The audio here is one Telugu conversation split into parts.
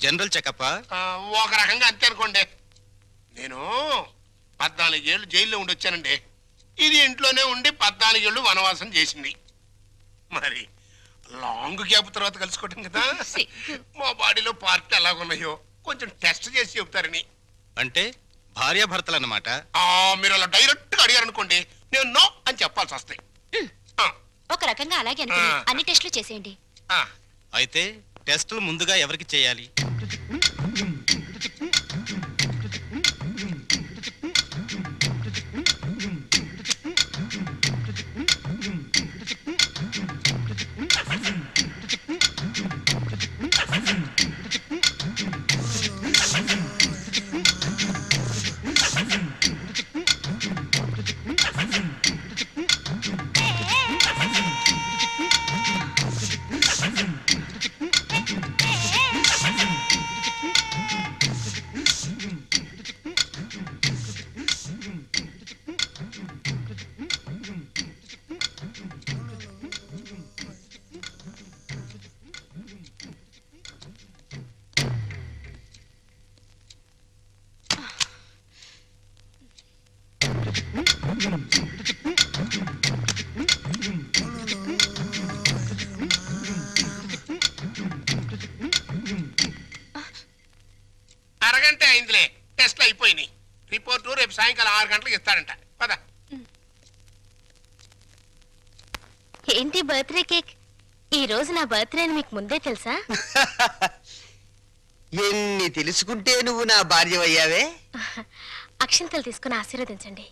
జనరల్ చెకప్ ఒక రకంగా అంతే అనుకోండి. నేను 14 ఏళ్ళు జైల్లో ఉండి వచ్చానండి. ఇది ఇంట్లోనే ఉండి 14 ఏళ్ళు వనవాసం చేసింది. మరి లాంగ్ గ్యాప్ తర్వాత కలుసుకోవటం కదా. మా బాడీలో పార్ట్ ఎలాగున్నాయో కొంచెం టెస్ట్ చేసి చెబుతారని. అంటే భార్యాభర్తలు అన్నమాట. మీరు అలా డైరెక్ట్ గా అడిగారు అనుకోండి, నేను నో అని చెప్పాల్సి వస్తాయి. ఒక రకంగా అలాగే అన్ని టెస్టులు చేసేయండి. అయితే టెస్టులు ముందుగా ఎవరికి చేయాలి? అరగంట అయిందిలే, టెస్ట్లు అయిపోయినాయి. రిపోర్టు రేపు సాయంకాలం 6 గంటలకు ఇస్తాడంట. పద. ఏంటి బర్త్డే కేక్? ఈ రోజు నా బర్త్డే అని మీకు ముందే తెలుసా? ఎన్ని తెలుసుకుంటే నువ్వు నా భార్య అయ్యావే. అక్షంతలు తీసుకుని ఆశీర్వదించండి.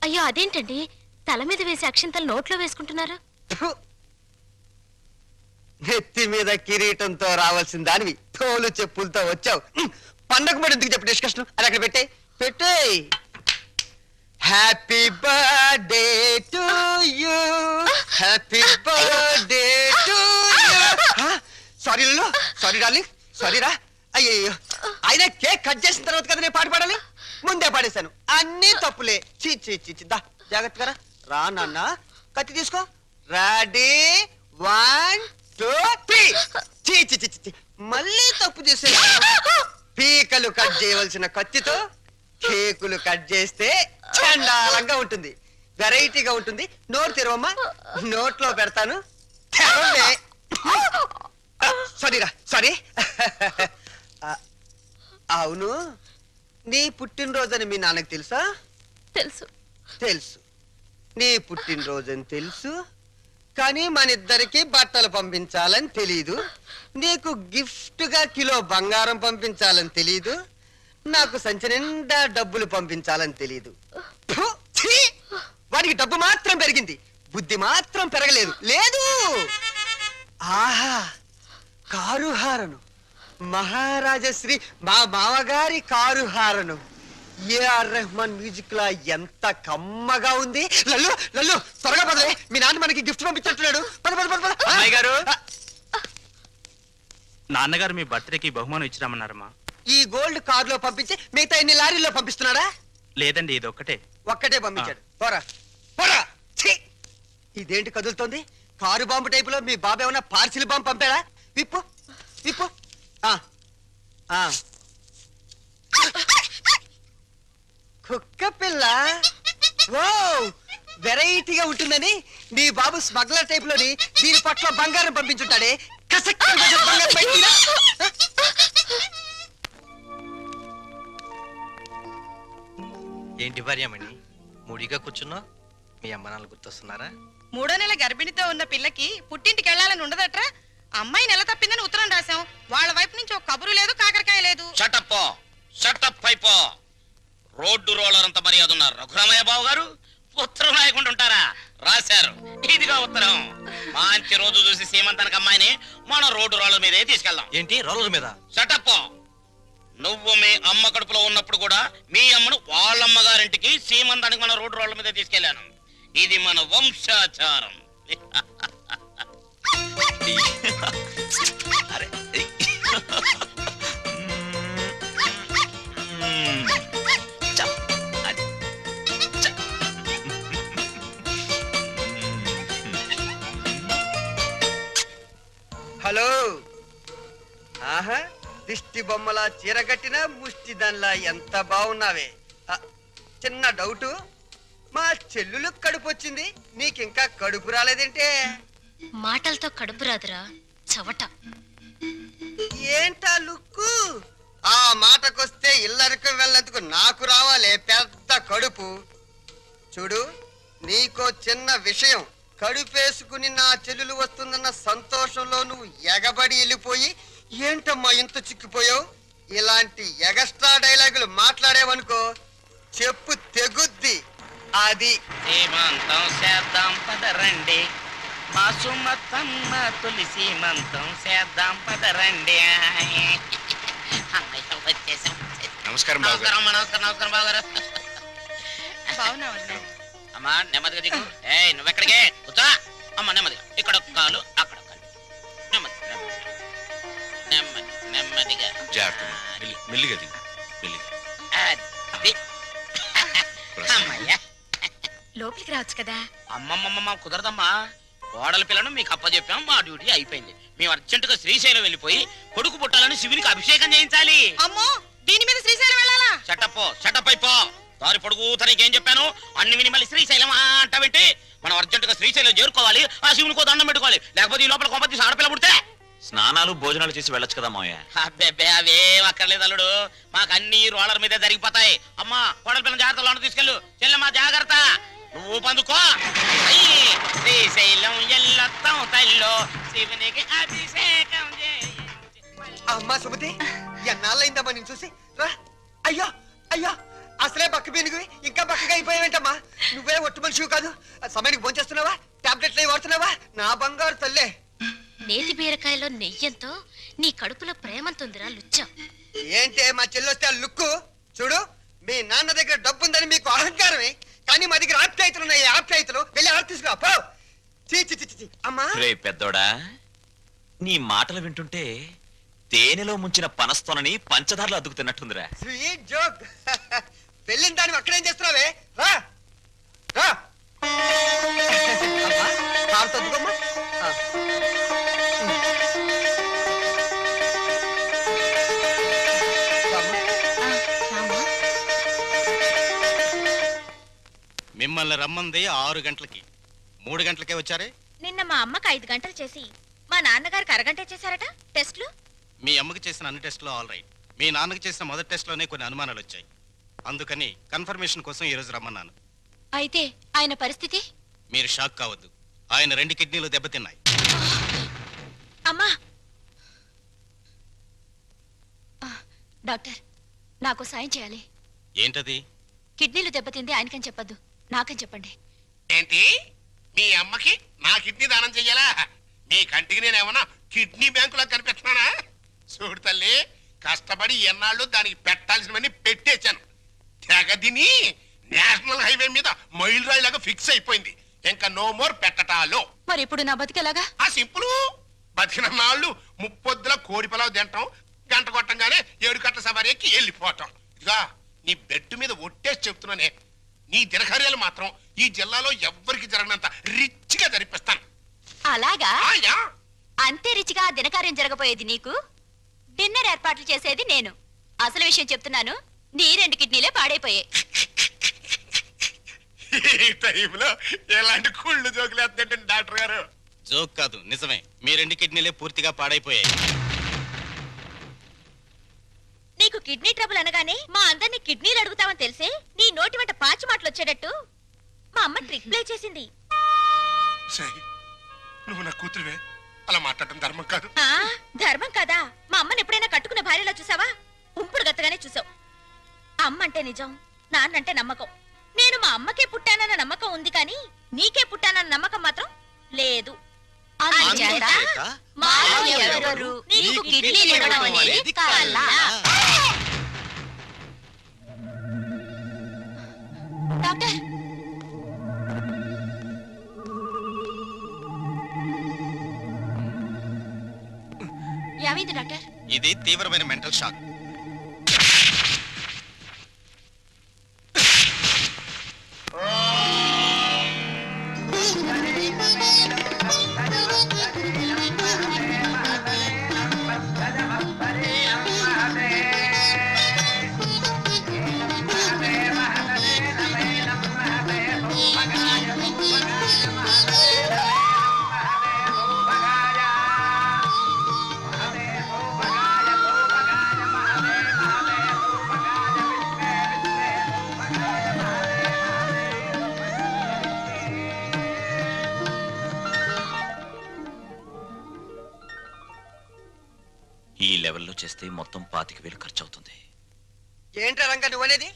అయ్యో అదేంటండి, తల మీద వేసి అక్షంతలు నోట్లో వేసుకుంటున్నారు? నెత్తి మీద కిరీటంతో రావాల్సిన దానివి తోలు చెప్పులతో వచ్చావు. పండగ మరి ఎందుకు చెప్పు డిస్కషన్? అది అక్కడ పెట్టే. Happy birthday to you, happy birthday to you. Sorry లలో, సారీ డార్లింగ్, సారీ రా. అయ్యో, ఆయన కేక్ కట్ చేసిన తర్వాత కదా నేను పాట పాడాలి, ముందే పాడేశాను. అన్ని తప్పులే. చీ దా జాగ్రత్తగా రా నాన్న. కత్తి తీసుకో. రెడీ 1 2 3. చీ మళ్ళీ తప్పు చేసే. పీకలు కట్ చేయవలసిన కత్తితో కేకులు కట్ చేస్తే చండాలంగా ఉంటుంది, వెరైటీగా ఉంటుంది. నోరు తెరవమ్మా, నోట్లో పెడతాను. సారీరా, సారీ. అవును, నీ పుట్టినరోజని మీ నాన్నకు తెలుసా? తెలుసు. నీ పుట్టినరోజని తెలుసు, కానీ మన ఇద్దరికి బట్టలు పంపించాలని తెలీదు. నీకు గిఫ్ట్ గా కిలో బంగారం పంపించాలని తెలీదు. నాకు సంచి నిండా డబ్బులు పంపించాలని తెలీదు. వాడికి డబ్బు మాత్రం పెరిగింది, బుద్ధి మాత్రం పెరగలేదు. లేదు. ఆహా, కారు హారను, మహారాజశ్రీ మా మామగారి car horn. A R Rahman music లా ఎంత కమ్మగా ఉంది. లల్లు లల్లు త్వరగా పదలే, మీ నాన్న మనకి గిఫ్ట్ పంపించట్లేడు. అమ్మాయి గారు, నాన్నగారు మీ బర్త్డేకి బహుమానం ఇచ్చిరామన్నారమ్మా. ఈ గోల్డ్ కార్ లో పంపించి మిగతా ఎన్ని లారీల్లో పంపిస్తున్నాడా? లేదండి, ఇది ఒక్కటే పంపించాడు. పోరా పోరా. ఇదేంటి కదులుతోంది? కారు బాంబు టైపులో మీ బాబు ఏమన్నా పార్సిల్ బాంబు పంపాడా? విప్పు విప్పు. కుక్క పిల్ల. ఓ, వెరైటీగా ఉంటుందని నీ బాబు స్మగ్లర్ టైప్ లోని దీని పట్ల బంగారం పంపించుంటాడే. ఏంటి భార్యమణి మూడిగా కూర్చున్నా? మీ అమ్మ నాన్న గుర్తొస్తున్నారా? 3వ నెల గర్భిణితో ఉన్న పిల్లకి పుట్టింటికి వెళ్ళాలని ఉండదట్రా. అమ్మాయి నెల తప్పిందని ఉత్తరం రాశాం. వాళ్ళ వైపు నుంచి ఒక కబురు లేదు, కాకరకాయ లేదు. షటప్ అయిపో. రోడ్డు రోలర్ అంత మర్యాద ఉన్నారు రఘురామయ్య బాబు గారు. ఉత్తరం రాయకుండా ఉంటారా? రాశారు. ఇదిగా ఉత్తరం. మంచి రోజు చూసి సీమంతానికి అమ్మాయిని మనం రోడ్డు రోలర్ మీదే తీసుకెళ్దాం. ఏంటి రోలర్ మీద? షటప్. నువ్వు మీ అమ్మ కడుపులో ఉన్నప్పుడు కూడా మీ అమ్మను వాళ్ళమ్మగారింటికి సీమంతానికి మన రోడ్డు రోలర్ మీద తీసుకెళ్లాను. ఇది మన వంశాచారం. హలో. ఆహా, దిష్టి బొమ్మలా చీరగట్టిన ముష్టి దానిలా ఎంత బాగున్నావే. చిన్న డౌటు, మా చెల్లులు కడుపు వచ్చింది, నీకింకా కడుపు రాలేదేంటే? మాటలతో కడుపు రాదురా చవట. ఏంటా లుక్కు? ఆ మాటకొస్తే ఇల్లరికి వెళ్ళేందుకు నాకు రావాలే పెద్ద కడుపు. చూడు, నీకో చిన్న విషయం. కడుపేసుకుని నా చెల్లెలు వస్తుందన్న సంతోషంలో నువ్వు ఎగబడి వెళ్ళిపోయి ఏంటమ్మా ఇంత చిక్కిపోయావు? ఇలాంటి ఎగస్ట్రా డైలాగులు మాట్లాడేవనుకో చెప్పు తెగుద్ది. అది సీమంతం చేద్దాం పదరండి, మా సుమతమ్మ తొలి సీమంతం చేద్దాం పదరండి. అమ్మయ్య, వచ్చేసాం. నమస్కారం బాబు గారు. నమస్కారం అమ్మా, నమస్కారం నమస్కారం బావగారు. బాగున్నావు అమ్మా నెమ్మదిగా దిగు. ఏయ్ నువ్వెక్కడికే కూర్చో. అమ్మ నెమ్మదిగా, ఇక్కడ ఒక కాలు అక్కడ ఒక కాలు. నెమ్మది నెమ్మది నెమ్మదిగా మెల్లిగా దిగు, మెల్లిగా. అది. అమ్మయ్యా. లోపలికి రావచ్చు కదా. అమ్మమ్మమ్మ కుదరదమ్మా. కోడల పిల్లను మీకు అప్పచెప్పాం, మా డ్యూటీ అయిపోయింది. మేము అర్జెంటుగా శ్రీశైలం వెళ్ళిపోయి కొడుకు పుట్టాలని శివునికి అభిషేకం చేయించాలి. అమ్మో, దీని మీద శ్రీశైలం వెళ్ళాలా? షటప్ అయిపో. దారి పొడుగు తనకి ఏం చెప్పాను అన్ని విని మళ్ళీ శ్రీశైలం అంటావేంటి? మనం అర్జెంటుగా శ్రీశైలం చేరుకోవాలి, ఆ శివునికో దండం పెట్టుకోవాలి. లేకపోతే ఈ లోపల కొంపతి ఆడపిల్ల పుడితే స్నానాలు భోజనాలు చేసి వెళ్ళొచ్చు కదా మావయ్య. అబ్బే అవేం అక్కర్లేదు అల్లుడు, మాకు అన్ని రోలర్ మీదే జరిగిపోతాయి. అమ్మా కోడల పిల్లల జాగ్రత్తలో తీసుకెళ్ళు. చెల్లెమ్మా జాగ్రత్త, నువ్వు పందుకో. శ్రీశైలం ఎల్లొత్తం తల్లో శివునికి అభిషేకం అమ్మా సుమతి, ఎన్నాళ్ళైందమ్మా నేను చూసి. రా. అయ్యో అయ్యో, అసలే బక్క పీనుగువి ఇంకా బక్కగా అయిపోయావేంటమ్మా? నువ్వే ఒట్టు మనిషివి కాదు. సమయానికి భోంచేస్తున్నావా? టాబ్లెట్లు అవి వాడుతున్నావా? నా బంగారు తల్లే. నేతి బీరకాయలో నెయ్యంతో నీ కడుపులో ప్రేమంతుందిరా లుచ్చ. ఏంటే మా చెల్లొస్తే ఆ లుక్కు? చూడు, మీ నాన్న దగ్గర డబ్బుందని మీకు అహంకారమే, కానీ మా దగ్గర ఆప్యాయతలు ఉన్నాయి. ఆప్యాయతలు వెళ్ళి ఆడ తీసుకురా పో. చీ చీ చీ చీ. అమ్మా రే పెద్దోడా, నీ మాటలు వింటుంటే తేనెలో ముంచిన పనస్తోనని పంచదారలు అద్దుకుతున్నట్టుందిరా. Sweet joke. వెళ్ళిన దాన్ని అక్కడేం చేస్తున్నావే? రా రా. అమ్మా, కారు తద్దుకోమ్మా. మిమ్మల్ని రమ్మంది 6 గంటలకి, 3 గంటలకే వచ్చారే. నిన్న మా అమ్మకి 5 గంటలు చేసి మా నాన్నగారికి అరగంట చేశారట టెస్ట్లు. మీ అమ్మకి చేసిన అన్ని టెస్టులు ఆల్ రైట్. మీ నాన్నకి చేసిన మొదటి టెస్ట్లోనే కొన్ని అనుమానాలు వచ్చాయి. అందుకని కన్ఫర్మేషన్ కోసం ఈరోజు రమ్మన్నాను. అయితే ఆయన పరిస్థితి? మీరు షాక్ కావద్దు, ఆయన 2 కిడ్నీలు దెబ్బతిన్నాయి. అమ్మా డాక్టర్, నాకు సాయం చేయాలి. ఏంటది? కిడ్నీలు దెబ్బతింది ఆయనకని చెప్పొద్దు, నాకని చెప్పండి. ఏంటి, మీ అమ్మకి నా కిడ్నీ దానం చెయ్యాలా? మీ కంటికి నేనేమన్నా కిడ్నీ బ్యాంకులా కనిపిస్తున్నానా? చూడు తల్లి, కష్టపడి ఎన్నాళ్ళు దానికి పెట్టాల్సినవన్నీ పెట్టేశాను. తెగదిని నేషనల్ హైవే మీద మైల్ రాయిలాగా ఫిక్స్ అయిపోయింది. ఇంకా నో మోర్ పెట్టటాలు. మరి ఇప్పుడు నా బతికేలాగా? ఆ సింపుల్. బతికిన నాళ్ళు ముప్పొద్దుల కోడి పొలావు తింటాం, గంట కొట్టంగానే 7 గంటల సవారీ ఎక్కి వెళ్ళిపోవటం. ఇదిగా నీ బెడ్ మీద ఒట్టేసి చెప్తున్నానే, నీ దినకార్యాలు మాత్రం ఈ జిల్లాలో ఎవ్వరికి జరగనంత రిచ్గా జరిపిస్తాను. అలాగా? ఆయా. అంతే రిచిగా దినకార్యం జరగబోయేది నీకు, డిన్నర్ ఏర్పాట్లు చేసేది నేను. అసలు విషయం చెప్తున్నాను, నీ 2 కిడ్నీలే పాడైపోయాయి. ఈ టైంలో ఎలాంటి కుళ్ళు జోకులు వేస్తుంటే డాక్టర్ గారు? జోక్ కాదు, నిజమే. మీ 2 కిడ్నీలే పూర్తిగా పాడైపోయాయి. నీకు కిడ్నీ ట్రబుల్ అనగానే మా అందరినీ కిడ్నీలు అడుగుతామని తెలిసే నీ నోటి వెంట పాచి మాటలు వచ్చేటట్టు మా అమ్మ ట్రిక్ ప్లే చేసింది. సై, నువ్వు నా కూతురువే, అలా మాట్లాడటం ధర్మం కాదు. ధర్మం కాదా? మా అమ్మని ఎప్పుడైనా కట్టుకున్న భార్యలా చూసావా? ఉంపుడు గత్తగానే చూసావు. అమ్మ అంటే నిజం, నాన్నంటే నమ్మకం. నేను మా అమ్మకే పుట్టానన్న నమ్మకం ఉంది, కానీ నీకే పుట్టానన్న నమ్మకం మాత్రం లేదు. అందుచేత మాలో ఎవరెవరు నీకు కిడ్నీలు ఇవ్వడం అనేది కల. డాక్టర్, ఏమైంది డాక్టర్? ఇది తీవ్రమైన మెంటల్ షాక్. ఈ లెవెల్లో చేస్తే మొత్తం 25,000 ఖర్చు అవుతుంది. ఏంట్రా రంగా నువ్వు అనేది?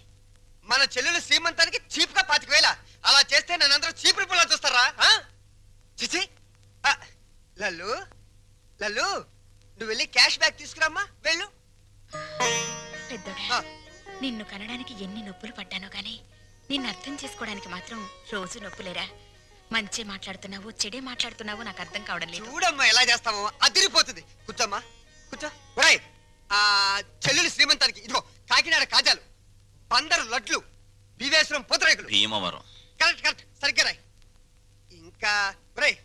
మన చెల్లెలు శ్రీమంతానికి చీప్ గా 25,000? అలా చేస్తే నన్నందరూ చీప్ రిపోర్ట్ చూస్తారా? చిచి లల్లు లల్లు, నువ్వు వెళ్ళి క్యాష్ బ్యాక్ తీసుకురామ్మా, వెళ్ళు. పెద్దోడా, నిన్ను కనడానికి ఎన్ని నొప్పులు పడ్డానో గాని నిన్ను అర్థం చేసుకోవడానికి మాత్రం రోజు నొప్పులేరా. మంచి మాట్లాడుతున్నావు, చెడే మాట్లాడుతున్నావు నాకు అర్థం కావడం లేదు. చూడమ్మా ఎలా చేస్తావో, అదిరిపోతుంది. కూర్చోమ్మా, కూర్చో. ఒరేయ్, ఆ చెల్లెలు శ్రీమంతానికి ఇదిగో కాకినాడ కాజాలు, 15 లడ్లు, బీవేశ్వరం పూతరేకులు. భీమవరం. కరెక్ట్ కరెక్ట్, సరిగ్గా రాయ్. ఇంకా ఒరేయ్,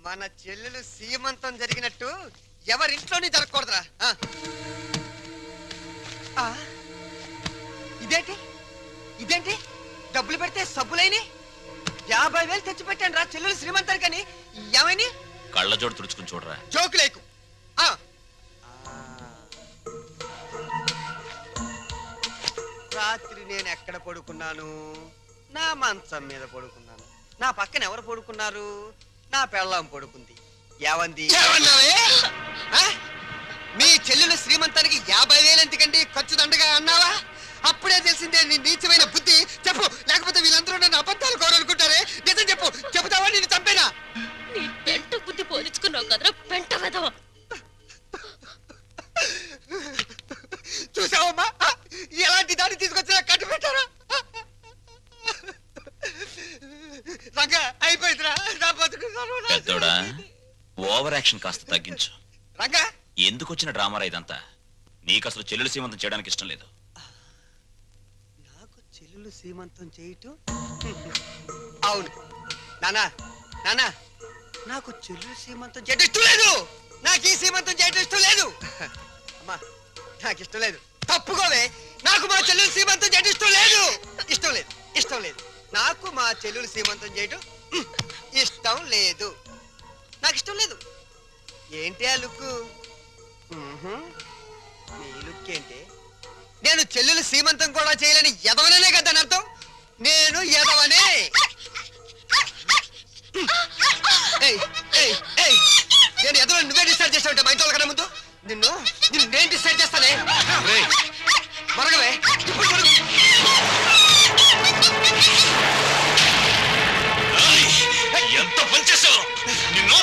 మన చెల్లెలు సీమంతం జరిగినట్టు ఎవరింట్లోనే జరగకూడదురా. ఇదేంటి ఇదేంటి, డబ్బులు పెడితే సబ్బులైని 50,000 తెచ్చి పెట్టాను రా చెల్లెలు శ్రీమంతానికి. అని ఏమైనా కళ్ళజోడు తుడుచుకుని చూడరా. జోకు లేకు. రాత్రి నేను ఎక్కడ పడుకున్నాను? నా మంచం మీద పడుకున్నాను. నా పక్కన ఎవరు పడుకున్నారు? నా పెళ్ళాం పడుకుంది. ఏవంది? మీ చెల్లెలు శ్రీమంతానికి 50,000 ఎందుకండి ఖర్చు దండగా అన్నావా? అప్పుడే తెలిసిందే నీ నీచమైన బుద్ధి. చెప్పు, లేకపోతే వీళ్ళందరూ నన్ను అబద్ధాలు కోరనుకుంటారే. నిజం చెప్పు, చెబుతావా నేను చంపేనా? నీ పెంట బుద్ధి పోల్చుకున్నావు కదరా పెంట వెదవ. చూసావమ్మా, ఎలాంటి దాన్ని తీసుకొచ్చినా కట్టు పెట్టారా? రంగా అయిపోయిందిరా నా బతుకు. పెద్దోడా, ఓవర్ యాక్షన్ కాస్త తగ్గించు. రంగా, ఎందుకు వచ్చిన డ్రామారా ఇదంతా? నీకు అసలు చెల్లెలు సీమంతం చేయడానికి ఇష్టం లేదు. నాకు చెల్లెలు సీమంతం చేయటం? అవును నానా, నానా, నాకు చెల్లెలు సీమంతం చేయటం ఇష్టం లేదు. నాకు ఈ సీమంతం చేయటం ఇష్టం లేదు. అమ్మా, నాకు ఇష్టం లేదు. తప్పుకోవే. నాకు మా చెల్లెలు సీమంతం చేయటం ఇష్టం లేదు. ఇష్టం లేదు, ఇష్టం లేదు. నాకు మా చెల్లెలు సీమంతం చేయటం ఇష్టం లేదు. నాకు ఇష్టం లేదు. ఏంటి ఆ లుక్? నీ లుక్ ఏంటి? నేను చెల్లెలు సీమంతం కూడా చేయలేని ఎదవనే కదా అని అర్థం. నేను ఎదవనే. నేను ఎదవ నువ్వే డిసైడ్ చేస్తావుంటే మా ఇంట్లో కన్నా ముందు నిన్ను నేను డిసైడ్ చేస్తానే. మరగవే ఇప్పుడు మరుగు. ఎంత పనిచేసావు నిన్ను!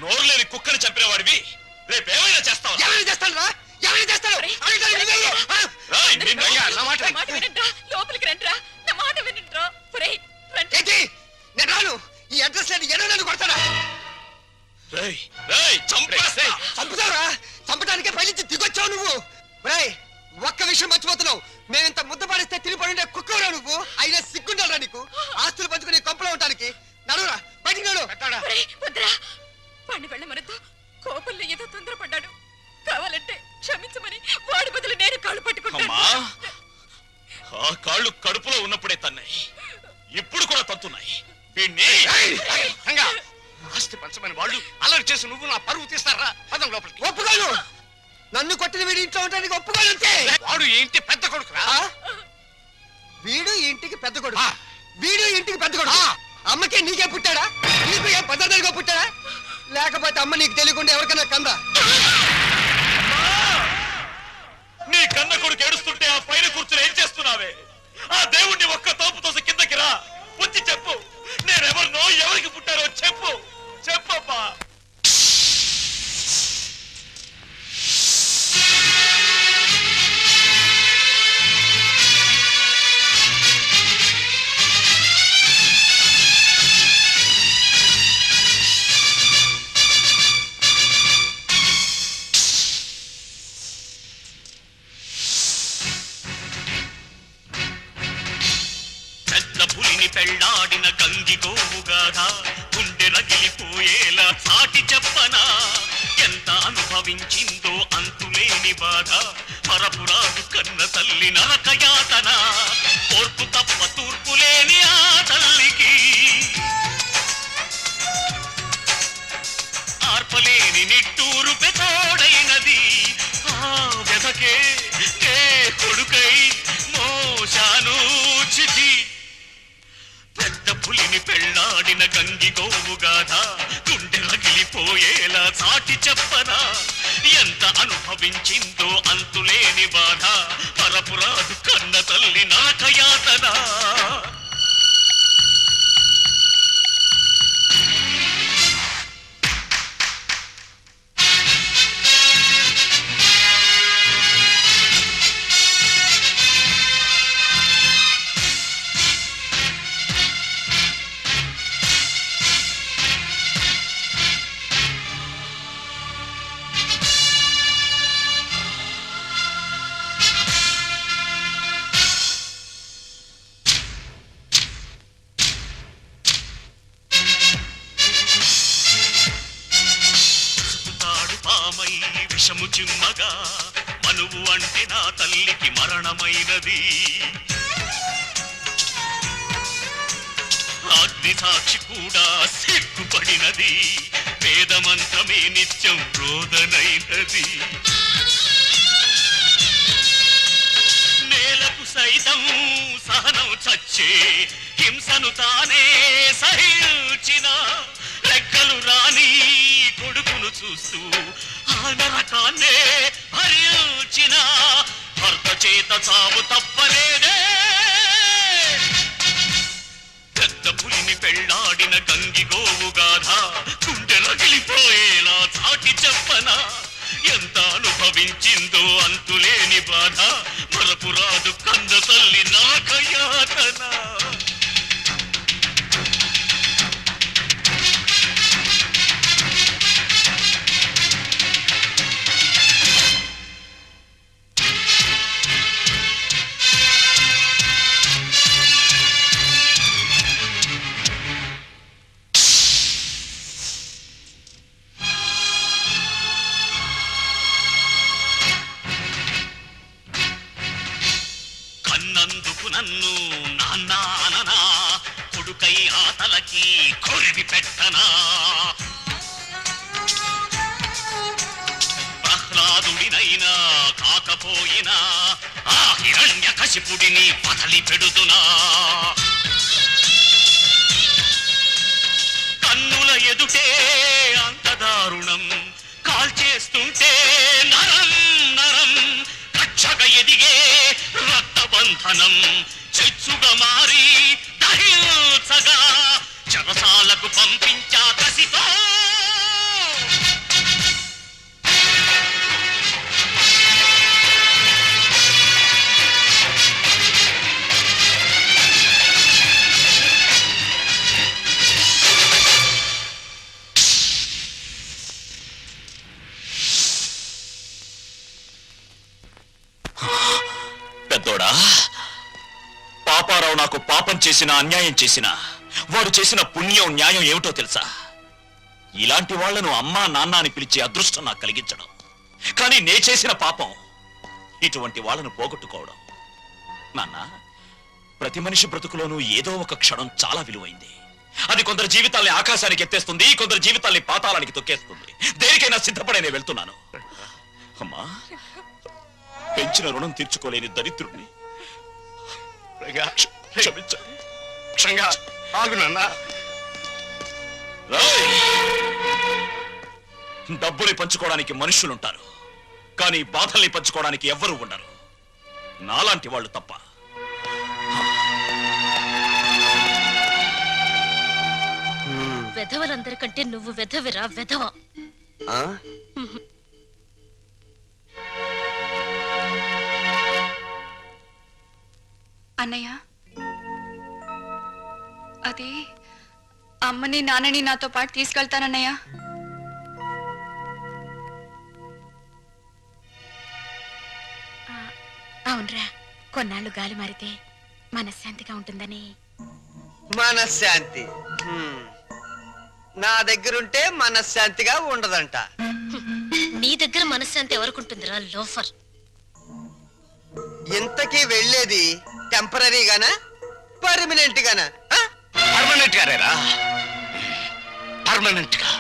నోరు లేని కుక్కని చంపిన వాడివి రేపేమైనా చేస్తావు? ఎవరైనా చేస్తాను రా, ఎవరైనా చేస్తాను. లోపలికి రండిరా, నా మాట వినండిరా. ఏంటి, నేను రాను. ఈ అడ్రస్ లేని ఎన్నో నన్ను కొడతాడా? చంపుతావురా? చంపడానికే పైనుంచి దిగొచ్చావు నువ్వు. ఒక్క విషయం మర్చిపోతున్నావు. మేమింత ముద్ద పాడిస్తే తిరిగిపడి కుక్కవరా నువ్వు. అయినా సిగ్గుండాలరా నీకు? ఆస్తులు పంచుకుని కొంపలో ఉండడానికి. నడురా, బయటికి నడు. వాడిని వెళ్ళమనతో కోపంలో ఏదో తొందరపడ్డాడు. కావాలంటే క్షమించమని వాడి బదులు నేను కాళ్ళు పట్టుకుంటాను. ఆ కాళ్ళు కడుపులో ఉన్నప్పుడే తన్నాయి, ఇప్పుడు కూడా తత్తున్నాయి. వీణ్ణి ఆస్తి పంచమని వాళ్ళు అలర్ట్ చేసి నువ్వు నా పరువు తీస్తారా? పదం లోపలికి. ఒప్పుకోను. నన్ను కొట్టిన వీడి ఇంట్లో ఉండడానికి ఒప్పుకోను. అంతే. వాడు ఏంటి పెద్ద కొడుకురా? వీడు ఇంటికి పెద్ద కొడుకు. వీడు ఇంటికి పెద్ద కొడుకు. అమ్మకే నీకే పుట్టాడా? నీకు ఏం పద్ధతిగా పుట్టాడా? లేకపోతే అమ్మ నీకు తెలియకుండా ఎవరికైనా కందా? నీ కన్న కొడుకు ఏడుస్తుంటే ఆ పైన కూర్చుని ఏం చేస్తున్నావే? ఆ దేవుణ్ణి ఒక్క తోపు తోసి కిందకి రా, వచ్చి చెప్పు. నేనెవరినో, ఎవరికి పుట్టారో చెప్పు. చెప్పమ్మా. పెళ్ళాడిన గంగి గోవుగాథ గుండె రగిలిపోయేలా సాటి చెప్పనా? ఎంత అనుభవించిందో అంతులేని బాధ, పరపురాదు కన్న తల్లి నరకయాతన. ఓర్పు తప్ప తూర్పు లేని ఆ తల్లికి ఆర్పలేని నిట్టూరు పెతోడైనది. ఆ వ్యధకే నే కొడుకై మోశాను చితి. పెద్ద గంగి గోవు గాథ గుండె రగిలిపోయేలా చాటి చెప్పనా ఎంత అనుభవించిందో అంతులేని బాధ పరపురాదు కన్న తల్లి నరకయాతన విషము చిమ్మగా మనువు అంటే నా తల్లికి మరణమైనది అగ్ని సాక్షి కూడా సిగ్గుపడినది వేదమంత్రమే నిత్యం రోదనైనది నేలకు సైతం సహనం చచ్చే హింసను తానే సహించిన లెక్కలు రాని కొడుకును చూస్తూ ఆ నరకాన్నే భరించిన భర్త చేత చావు తప్పలేదే పెద్ద పులిని పెళ్లాడిన గంగి గోవు గాథ గుండె రగిలిపోయేలా చాటి చెప్పనా ఎంత అనుభవించిందో అంతులేని బాధ మరపురాదు కన్న తల్లి నరకయాతన కన్నందుకు నన్ను నాన్నా కొడుకై ఆతలకి కొరివి పెట్టనా ప్రహ్లాదుడినైనా కాకపోయినా ఆ హిరణ్యకశిపుడిని వదలి పెడుతున్నా కన్నుల ఎదుటే అంత దారుణం కాల్చేస్తుంటే నరం నరం రక్షగా ఎదిగే రక్తబంధనం చిచ్చుగా మారి దహించగా చెరసాలకు పంపించా కసితో పెద్దోడా పాపారావు నాకు పాపం చేసిన అన్యాయం చేసిన వాడు చేసిన పుణ్యం న్యాయం ఏమిటో తెలుసా ఇలాంటి వాళ్లను అమ్మా నాన్న అని పిలిచే అదృష్టం నాకు కలిగించడం కానీ నే చేసిన పాపం ఇటువంటి వాళ్ళను పోగొట్టుకోవడం నాన్న ప్రతి మనిషి బ్రతుకులోనూ ఏదో ఒక క్షణం చాలా విలువైంది అది కొందరు జీవితాల్ని ఆకాశానికి ఎత్తేస్తుంది కొందరు జీవితాల్ని పాతాళానికి తొక్కేస్తుంది దేనికైనా సిద్ధపడే నేను వెళ్తున్నాను అమ్మా పెంచిన రుణం తీర్చుకోలేని దరిద్రుడిని డబ్బుని పంచుకోవడానికి మనుషులుంటారు కానీ బాధల్ని పంచుకోవడానికి ఎవ్వరూ ఉండరు నాలాంటి వాళ్ళు తప్ప వెధవలందరికంటే నువ్వు వెధవిరా వెధవ అన్నయ్య అది అమ్మని నాన్నని నాతో పాటు తీసుకెళ్తానన్నయ్య అవునరా కొన్నాళ్ళు గాలి మారితే మనశ్శాంతిగా ఉంటుందని మనశ్శాంతి నా దగ్గరుంటే మనశ్శాంతిగా ఉండదంట నీ దగ్గర మనశ్శాంతి ఎవరుకుంటుందిరా లోఫర్ ఇంతకీ వెళ్ళేది టెంపరీగానా పర్మనెంట్ గానా పర్మనెంట్ గారేరా పర్మనెంట్ గా